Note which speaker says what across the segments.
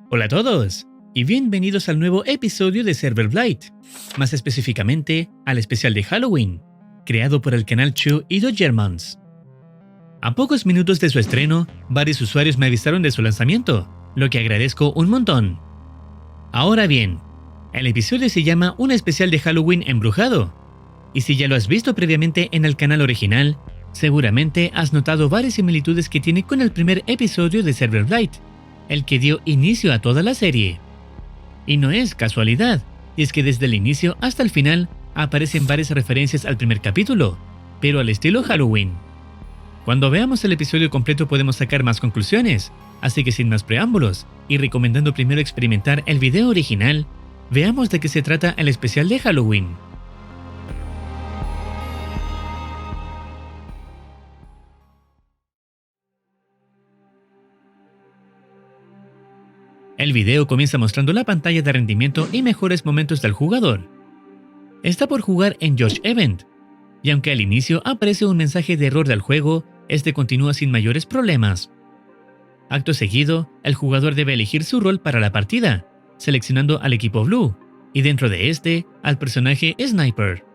Speaker 1: Hola a todos y bienvenidos al nuevo episodio de Server Blight, más específicamente al especial de Halloween, creado por el canal Chu y The Germans. A pocos minutos de su estreno, varios usuarios me avisaron de su lanzamiento, lo que agradezco un montón. Ahora bien, el episodio se llama Un especial de Halloween embrujado, y si ya lo has visto previamente en el canal original, seguramente has notado varias similitudes que tiene con el primer episodio de Server Blight, el que dio inicio a toda la serie. Y no es casualidad, y es que desde el inicio hasta el final aparecen varias referencias al primer capítulo, pero al estilo Halloween. Cuando veamos el episodio completo podemos sacar más conclusiones, así que sin más preámbulos, y recomendando primero experimentar el video original, veamos de qué se trata el especial de Halloween. El video comienza mostrando la pantalla de rendimiento y mejores momentos del jugador. Está por jugar en Josh Event, y aunque al inicio aparece un mensaje de error del juego, este continúa sin mayores problemas. Acto seguido, el jugador debe elegir su rol para la partida, seleccionando al equipo Blue, y dentro de este, al personaje Sniper.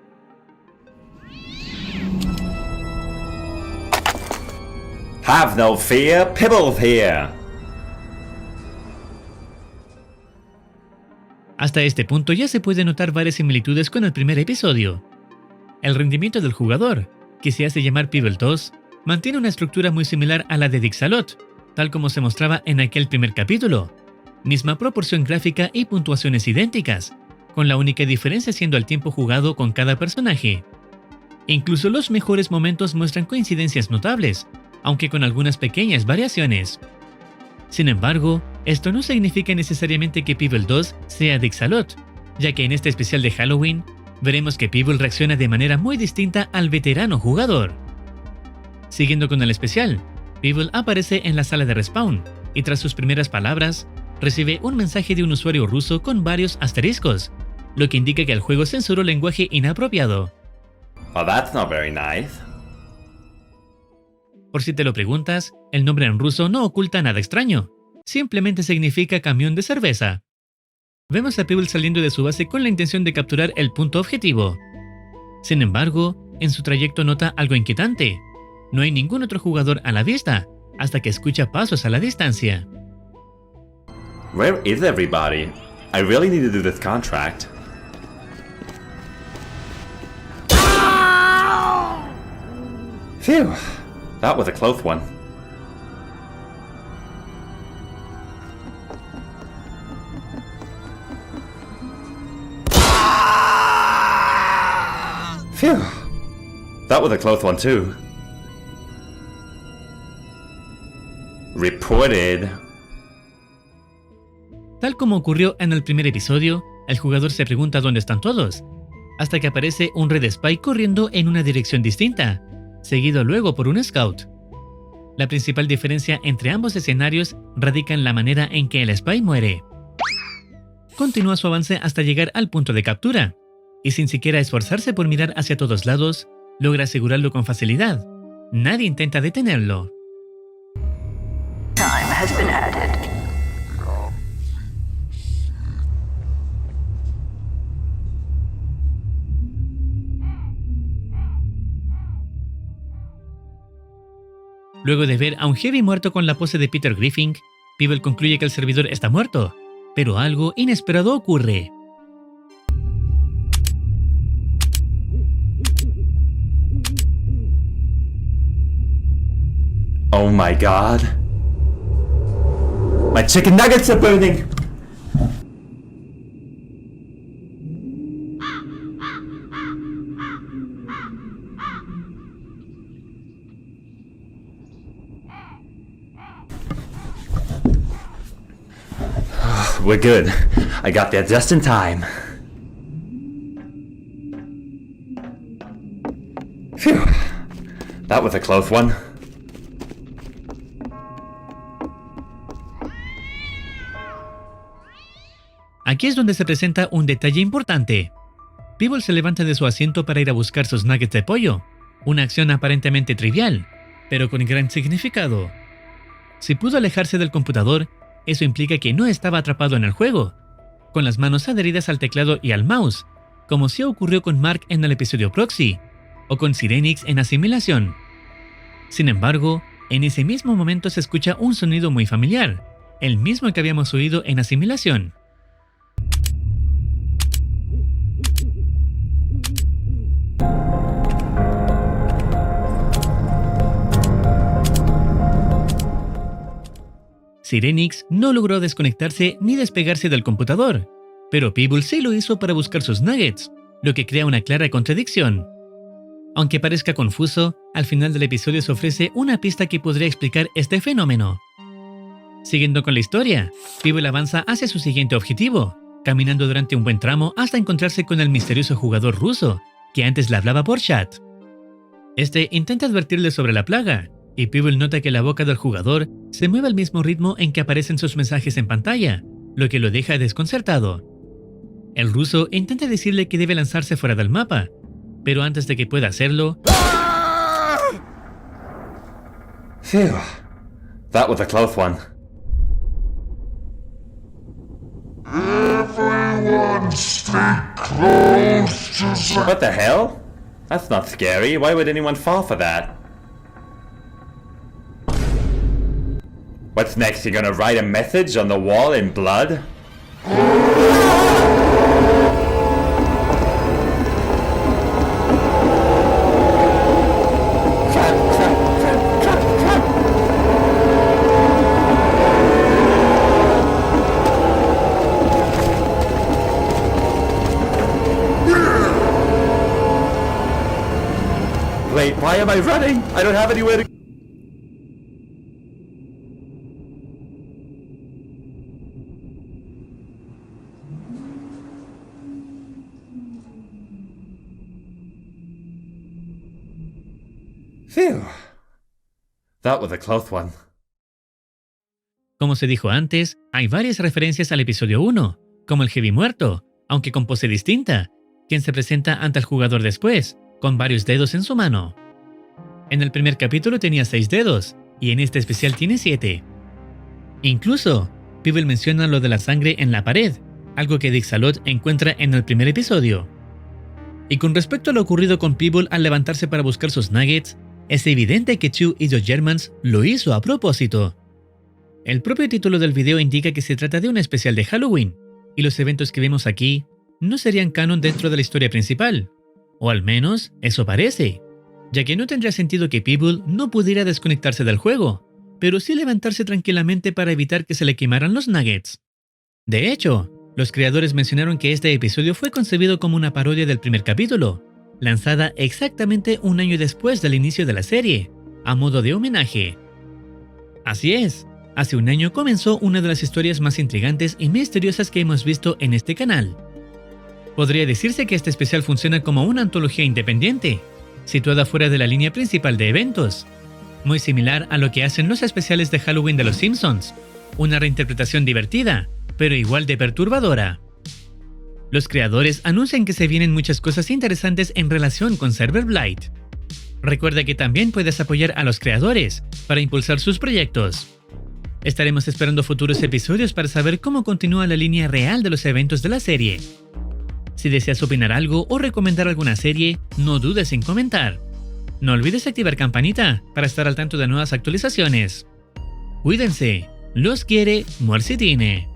Speaker 2: Have no fear, Pibble here.
Speaker 1: Hasta este punto ya se puede notar varias similitudes con el primer episodio. El rendimiento del jugador, que se hace llamar Pibble 2, mantiene una estructura muy similar a la de Dixalot, tal como se mostraba en aquel primer capítulo. Misma proporción gráfica y puntuaciones idénticas, con la única diferencia siendo el tiempo jugado con cada personaje. Incluso los mejores momentos muestran coincidencias notables, aunque con algunas pequeñas variaciones. Sin embargo, esto no significa necesariamente que Pibble 2 sea Dixalot, ya que en este especial de Halloween, veremos que Pibble reacciona de manera muy distinta al veterano jugador. Siguiendo con el especial, Pibble aparece en la sala de respawn, y tras sus primeras palabras, recibe un mensaje de un usuario ruso con varios asteriscos, lo que indica que el juego censuró lenguaje inapropiado.
Speaker 2: Oh, that's not very nice.
Speaker 1: Por si te lo preguntas, el nombre en ruso no oculta nada extraño, simplemente significa camión de cerveza. Vemos a Pibble saliendo de su base con la intención de capturar el punto objetivo. Sin embargo, en su trayecto nota algo inquietante. No hay ningún otro jugador a la vista, hasta que escucha pasos a la distancia.
Speaker 2: Where is everybody? I really need to do this contract. Phew, that was a close one. Phew, that was a close one too. Reported.
Speaker 1: Tal como ocurrió en el primer episodio, el jugador se pregunta dónde están todos, hasta que aparece un Red Spy corriendo en una dirección distinta, seguido luego por un Scout. La principal diferencia entre ambos escenarios radica en la manera en que el Spy muere. Continúa su avance hasta llegar al punto de captura, y sin siquiera esforzarse por mirar hacia todos lados, logra asegurarlo con facilidad. Nadie intenta detenerlo.
Speaker 3: Time has been added.
Speaker 1: Luego de ver a un Heavy muerto con la pose de Peter Griffin, Pibble concluye que el servidor está muerto, pero algo inesperado ocurre.
Speaker 2: Oh my god. My chicken nuggets are burning! We're good. I got there just in time. Phew. That was a close one.
Speaker 1: Aquí es donde se presenta un detalle importante. Pibble se levanta de su asiento para ir a buscar sus nuggets de pollo, una acción aparentemente trivial, pero con gran significado. Si pudo alejarse del computador, eso implica que no estaba atrapado en el juego, con las manos adheridas al teclado y al mouse, como sí ocurrió con Mark en el episodio Proxy, o con Sirenix en Asimilación. Sin embargo, en ese mismo momento se escucha un sonido muy familiar, el mismo que habíamos oído en Asimilación. Sirenix no logró desconectarse ni despegarse del computador, pero Peeble sí lo hizo para buscar sus nuggets, lo que crea una clara contradicción. Aunque parezca confuso, al final del episodio se ofrece una pista que podría explicar este fenómeno. Siguiendo con la historia, Peeble avanza hacia su siguiente objetivo, caminando durante un buen tramo hasta encontrarse con el misterioso jugador ruso, que antes le hablaba por chat. Este intenta advertirle sobre la plaga, y Peeble nota que la boca del jugador se mueve al mismo ritmo en que aparecen sus mensajes en pantalla, lo que lo deja desconcertado. El ruso intenta decirle que debe lanzarse fuera del mapa, pero antes de que pueda hacerlo...
Speaker 2: Phew. That was a close one.
Speaker 3: Everyone stay close to
Speaker 2: What the hell? That's not scary. Why would anyone fall for that? What's next? You're gonna write a message on the wall in blood? Wait, why am I running? I don't have anywhere to... Phew. That was a close one.
Speaker 1: Como se dijo antes, hay varias referencias al episodio 1, como el Heavy muerto, aunque con pose distinta, quien se presenta ante el jugador después, con varios dedos en su mano. En el primer capítulo tenía 6 dedos, y en este especial tiene 7. Incluso, Peeble menciona lo de la sangre en la pared, algo que Dixalot encuentra en el primer episodio. Y con respecto a lo ocurrido con Peeble al levantarse para buscar sus nuggets, es evidente que Chu y The Germans lo hizo a propósito. El propio título del video indica que se trata de un especial de Halloween, y los eventos que vemos aquí no serían canon dentro de la historia principal, o al menos eso parece, ya que no tendría sentido que Peeble no pudiera desconectarse del juego, pero sí levantarse tranquilamente para evitar que se le quemaran los nuggets. De hecho, los creadores mencionaron que este episodio fue concebido como una parodia del primer capítulo, lanzada exactamente un año después del inicio de la serie, a modo de homenaje. Así es, hace un año comenzó una de las historias más intrigantes y misteriosas que hemos visto en este canal. Podría decirse que este especial funciona como una antología independiente, situada fuera de la línea principal de eventos, muy similar a lo que hacen los especiales de Halloween de los Simpsons, una reinterpretación divertida, pero igual de perturbadora. Los creadores anuncian que se vienen muchas cosas interesantes en relación con Server Blight. Recuerda que también puedes apoyar a los creadores para impulsar sus proyectos. Estaremos esperando futuros episodios para saber cómo continúa la línea real de los eventos de la serie. Si deseas opinar algo o recomendar alguna serie, no dudes en comentar. No olvides activar campanita para estar al tanto de nuevas actualizaciones. Cuídense, los quiere Muercitine.